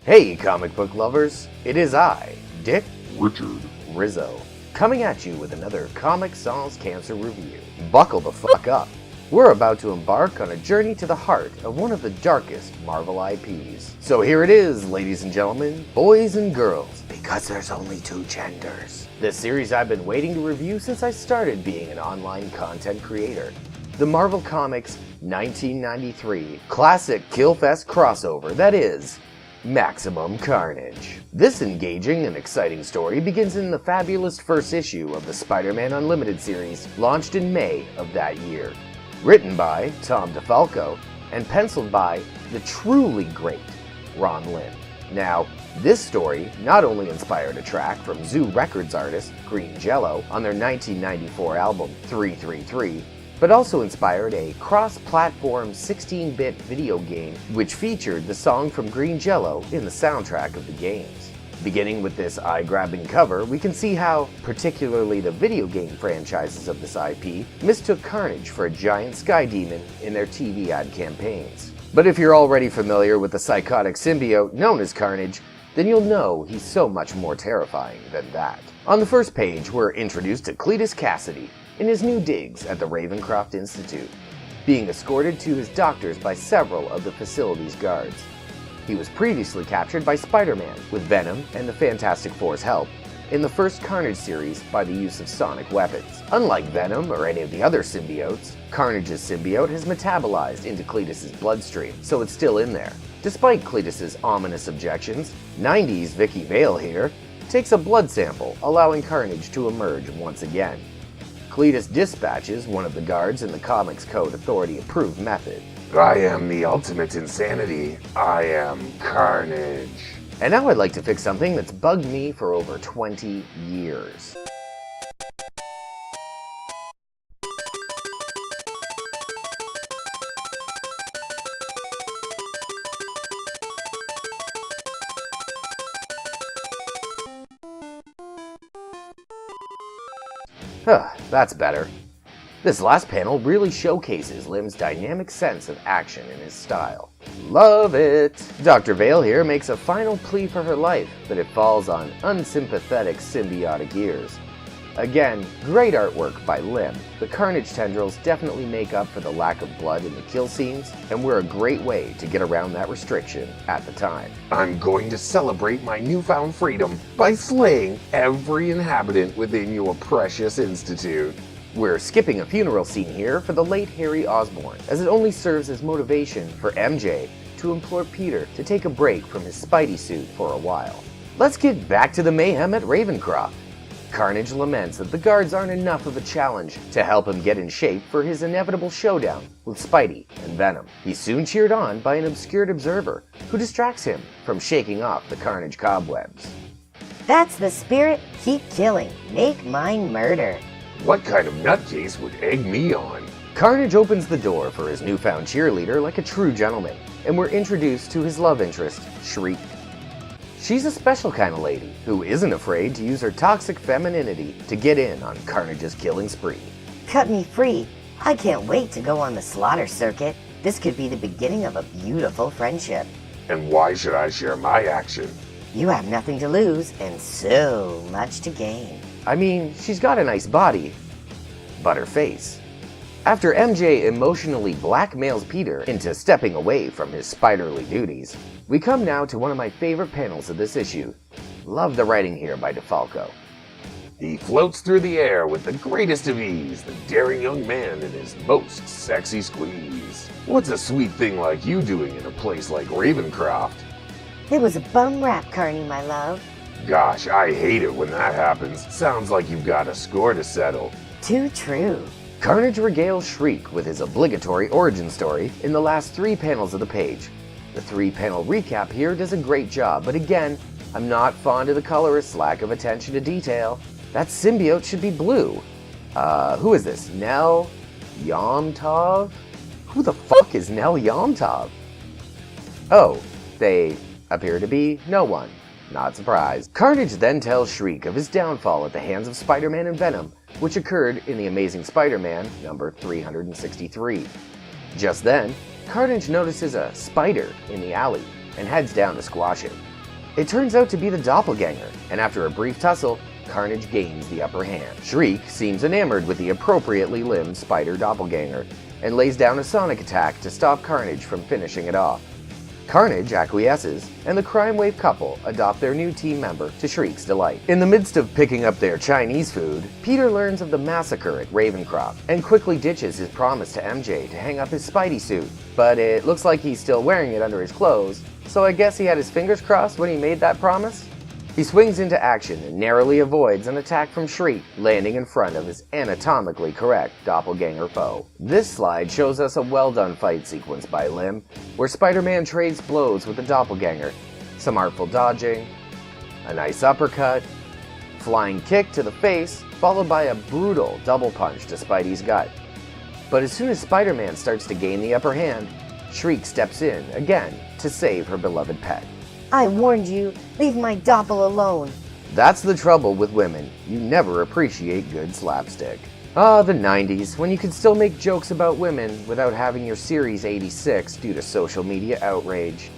Hey comic book lovers, it is I, Dick Richard Rizzo, coming at you with another Comic Sans Cancer review. Buckle the fuck up. We're about to embark on a journey to the heart of one of the darkest Marvel IPs. So here it is, ladies and gentlemen, boys and girls, because there's only two genders. This series I've been waiting to review since I started being an online content creator. The Marvel Comics 1993 classic Killfest crossover that is Maximum Carnage. This engaging and exciting story begins in the fabulous first issue of the Spider-Man Unlimited series, launched in May of that year. Written by Tom DeFalco and penciled by the truly great Ron Lim. Now, this story not only inspired a track from Zoo Records artist Green Jello on their 1994 album 333, but also inspired a cross-platform 16-bit video game which featured the song from Green Jello in the soundtrack of the games. Beginning with this eye-grabbing cover, we can see how, particularly the video game franchises of this IP, mistook Carnage for a giant sky demon in their TV ad campaigns. But if you're already familiar with the psychotic symbiote known as Carnage, then you'll know he's so much more terrifying than that. On the first page, we're introduced to Cletus Cassidy in his new digs at the Ravencroft Institute, being escorted to his doctors by several of the facility's guards. He was previously captured by Spider-Man, with Venom and the Fantastic Four's help, in the first Carnage series by the use of sonic weapons. Unlike Venom or any of the other symbiotes, Carnage's symbiote has metabolized into Cletus's bloodstream, so it's still in there. Despite Cletus's ominous objections, 90s Vicky Vale here takes a blood sample, allowing Carnage to emerge once again. Cletus dispatches one of the guards in the Comics Code Authority-approved method. I am the ultimate insanity. I am Carnage. And now I'd like to fix something that's bugged me for over 20 years. That's better. This last panel really showcases Lim's dynamic sense of action and his style. Love it! Dr. Vale here makes a final plea for her life, but it falls on unsympathetic symbiotic ears. Again, great artwork by Lim. The Carnage tendrils definitely make up for the lack of blood in the kill scenes, and were a great way to get around that restriction at the time. I'm going to celebrate my newfound freedom by slaying every inhabitant within your precious institute. We're skipping a funeral scene here for the late Harry Osborn, as it only serves as motivation for MJ to implore Peter to take a break from his Spidey suit for a while. Let's get back to the mayhem at Ravencroft. Carnage laments that the guards aren't enough of a challenge to help him get in shape for his inevitable showdown with Spidey and Venom. He's soon cheered on by an obscured observer who distracts him from shaking off the Carnage cobwebs. That's the spirit. Keep killing. Make mine murder. What kind of nutcase would egg me on? Carnage opens the door for his newfound cheerleader like a true gentleman, and we're introduced to his love interest, Shriek. She's a special kind of lady who isn't afraid to use her toxic femininity to get in on Carnage's killing spree. Cut me free. I can't wait to go on the slaughter circuit. This could be the beginning of a beautiful friendship. And why should I share my action? You have nothing to lose and so much to gain. I mean, she's got a nice body, but her face. After MJ emotionally blackmails Peter into stepping away from his spiderly duties, we come now to one of my favorite panels of this issue. Love the writing here by DeFalco. He floats through the air with the greatest of ease, the daring young man in his most sexy squeeze. What's a sweet thing like you doing in a place like Ravencroft? It was a bum rap, Carney, my love. Gosh, I hate it when that happens. Sounds like you've got a score to settle. Too true. Carnage regales Shriek with his obligatory origin story in the last 3 panels of the page. The 3-panel recap here does a great job, but again, I'm not fond of the colorist's lack of attention to detail. That symbiote should be blue. Who is this? Nell Yomtov? Who the fuck is Nell Yomtov? Oh, they appear to be no one. Not surprised. Carnage then tells Shriek of his downfall at the hands of Spider-Man and Venom, which occurred in The Amazing Spider-Man number 363. Just then, Carnage notices a spider in the alley and heads down to squash him. It turns out to be the doppelganger, and after a brief tussle, Carnage gains the upper hand. Shriek seems enamored with the appropriately limbed spider doppelganger, and lays down a sonic attack to stop Carnage from finishing it off. Carnage acquiesces, and the crime wave couple adopt their new team member to Shriek's delight. In the midst of picking up their Chinese food, Peter learns of the massacre at Ravencroft, and quickly ditches his promise to MJ to hang up his Spidey suit. But it looks like he's still wearing it under his clothes, so I guess he had his fingers crossed when he made that promise? He swings into action and narrowly avoids an attack from Shriek, landing in front of his anatomically correct doppelganger foe. This slide shows us a well-done fight sequence by Lim, where Spider-Man trades blows with the doppelganger, some artful dodging, a nice uppercut, flying kick to the face, followed by a brutal double punch to Spidey's gut. But as soon as Spider-Man starts to gain the upper hand, Shriek steps in again to save her beloved pet. I warned you, leave my doppel alone. That's the trouble with women. You never appreciate good slapstick. Ah, the 90s, when you could still make jokes about women without having your Series 86 due to social media outrage.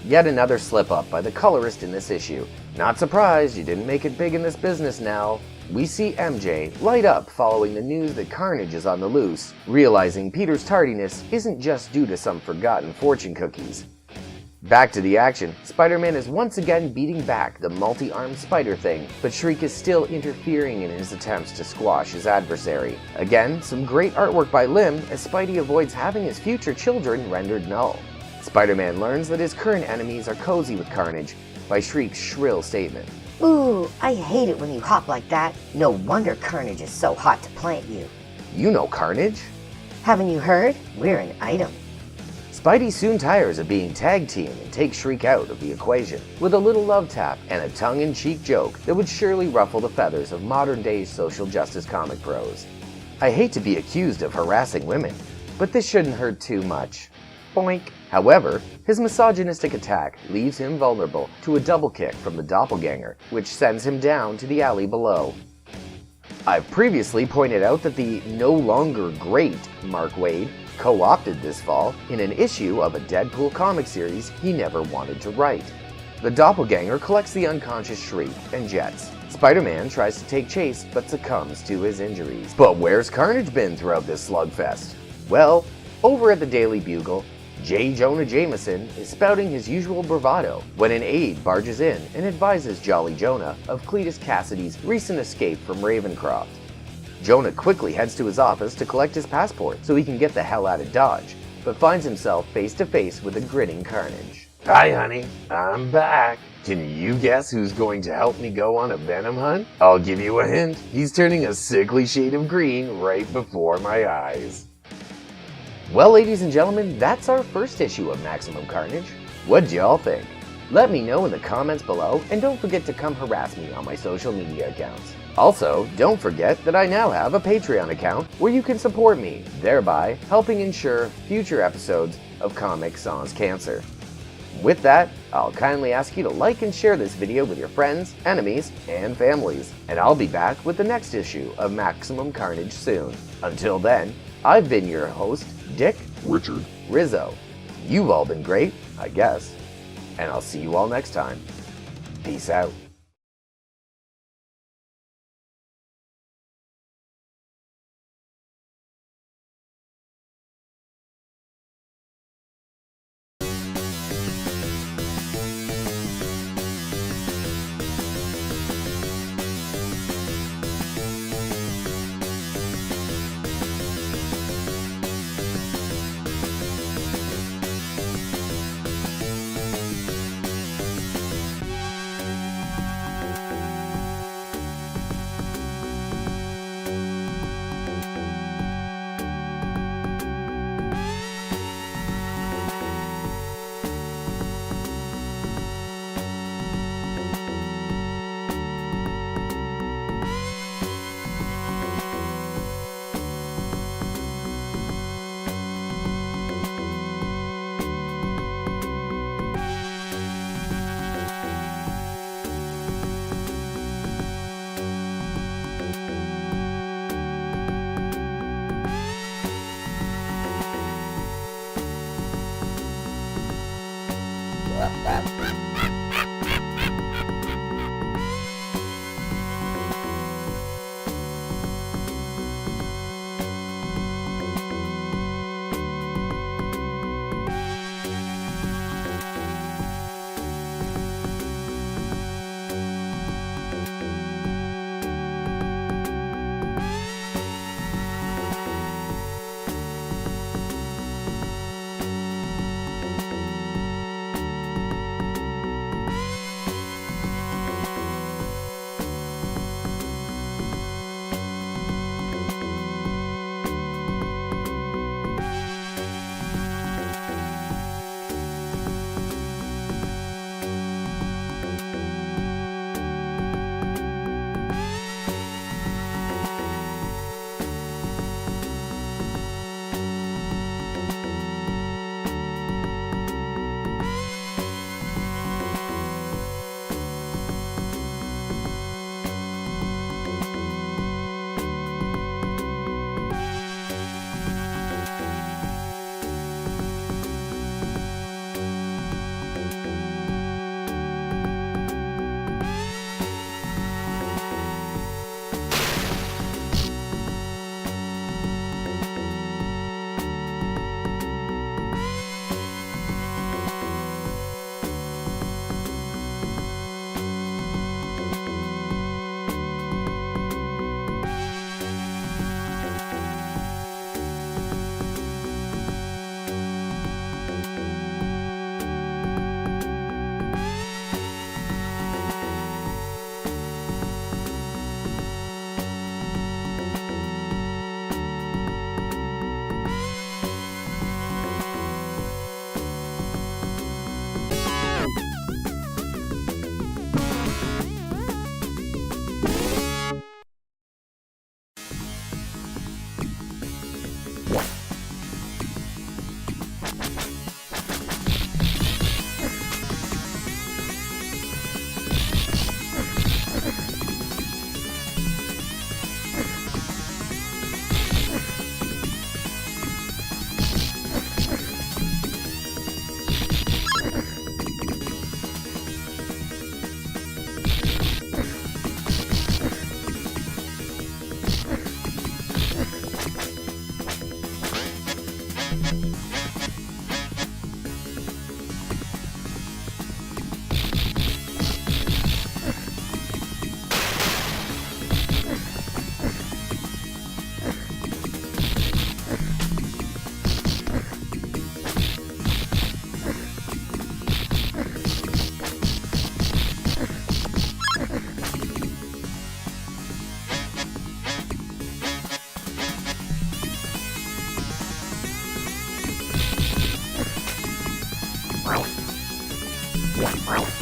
Yet another slip-up by the colorist in this issue. Not surprised you didn't make it big in this business now. We see MJ light up following the news that Carnage is on the loose, realizing Peter's tardiness isn't just due to some forgotten fortune cookies. Back to the action, Spider-Man is once again beating back the multi-armed spider thing, but Shriek is still interfering in his attempts to squash his adversary. Again, some great artwork by Lim as Spidey avoids having his future children rendered null. Spider-Man learns that his current enemies are cozy with Carnage by Shriek's shrill statement. Ooh, I hate it when you hop like that. No wonder Carnage is so hot to plant you. You know Carnage? Haven't you heard? We're an item. Spidey soon tires of being tag team and takes Shriek out of the equation, with a little love tap and a tongue-in-cheek joke that would surely ruffle the feathers of modern-day social justice comic pros. I hate to be accused of harassing women, but this shouldn't hurt too much. Boink. However, his misogynistic attack leaves him vulnerable to a double kick from the doppelganger, which sends him down to the alley below. I've previously pointed out that the no longer great Mark Waid co-opted this fall in an issue of a Deadpool comic series he never wanted to write. The doppelganger collects the unconscious Shriek and jets. Spider-Man tries to take chase but succumbs to his injuries. But where's Carnage been throughout this slugfest? Well, over at the Daily Bugle, J. Jonah Jameson is spouting his usual bravado when an aide barges in and advises Jolly Jonah of Cletus Cassidy's recent escape from Ravencroft. Jonah quickly heads to his office to collect his passport so he can get the hell out of Dodge, but finds himself face to face with a grinning Carnage. Hi, honey. I'm back. Can you guess who's going to help me go on a venom hunt? I'll give you a hint. He's turning a sickly shade of green right before my eyes. Well, ladies and gentlemen, that's our first issue of Maximum Carnage. What'd y'all think? Let me know in the comments below, and don't forget to come harass me on my social media accounts. Also, don't forget that I now have a Patreon account where you can support me, thereby helping ensure future episodes of Comic Sans Cancer. With that, I'll kindly ask you to like and share this video with your friends, enemies, and families, and I'll be back with the next issue of Maximum Carnage soon. Until then, I've been your host, Dick Richard. Rizzo. You've all been great, I guess, and I'll see you all next time. Peace out. Wow.